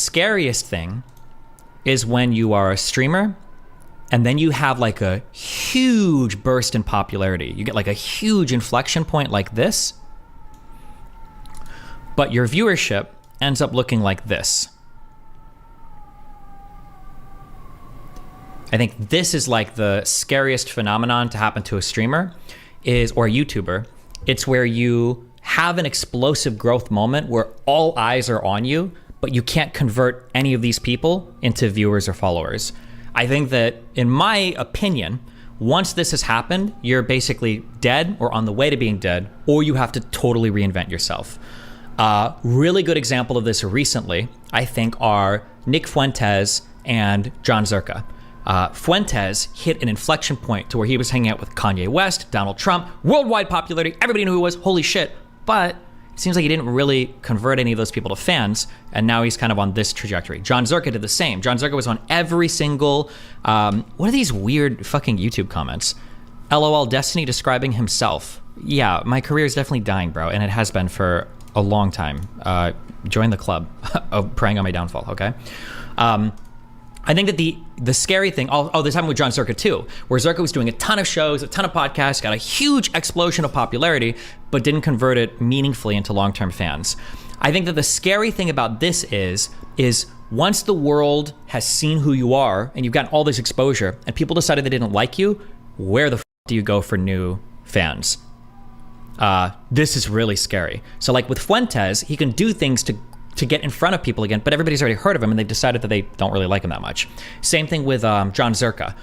scariest thing is when you are a streamer and then you have like a huge burst in popularity. You get like a huge inflection point like this, but your viewership ends up looking like this. I think this is like the scariest phenomenon to happen to a streamer or a YouTuber. It's where you have an explosive growth moment where all eyes are on you, but you can't convert any of these people into viewers or followers. I think that, in my opinion, once this has happened, you're basically dead or on the way to being dead, or you have to totally reinvent yourself. Really good example of this recently, I think, are Nick Fuentes and John Zherka. Fuentes hit an inflection point to where he was hanging out with Kanye West, Donald Trump, worldwide popularity, everybody knew who he was, holy shit. But it seems like he didn't really convert any of those people to fans, and now he's kind of on this trajectory. John Zherka did the same. John Zherka was on every single, what are these weird fucking YouTube comments? LOL Destiny describing himself. Yeah, my career is definitely dying, bro, and it has been for a long time. Join the club of preying on my downfall, okay? I think that the scary thing, this happened with John Zherka too, where Zherka was doing a ton of shows, a ton of podcasts, got a huge explosion of popularity, but didn't convert it meaningfully into long-term fans. I think that the scary thing about this is once the world has seen who you are and you've gotten all this exposure and people decided they didn't like you, where the f do you go for new fans? This is really scary. So like with Fuentes, he can do things to get in front of people again, but everybody's already heard of him and they've decided that they don't really like him that much. Same thing with John Zherka.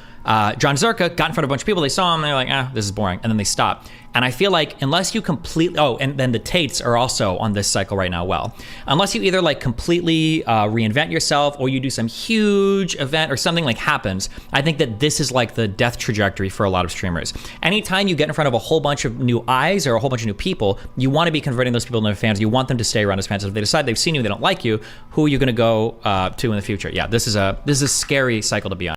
John Zherka got in front of a bunch of people, they saw him, they're like, this is boring, and then they stopped. And I feel like unless you completely, and then the Tates are also on this cycle right now, unless you either like completely reinvent yourself or you do some huge event or something like happens, I think that this is like the death trajectory for a lot of streamers. Anytime you get in front of a whole bunch of new eyes or a whole bunch of new people, you want to be converting those people into fans. You want them to stay around as fans. If they decide they've seen you, they don't like you, who are you going to go to in the future? Yeah, this is a scary cycle to be on.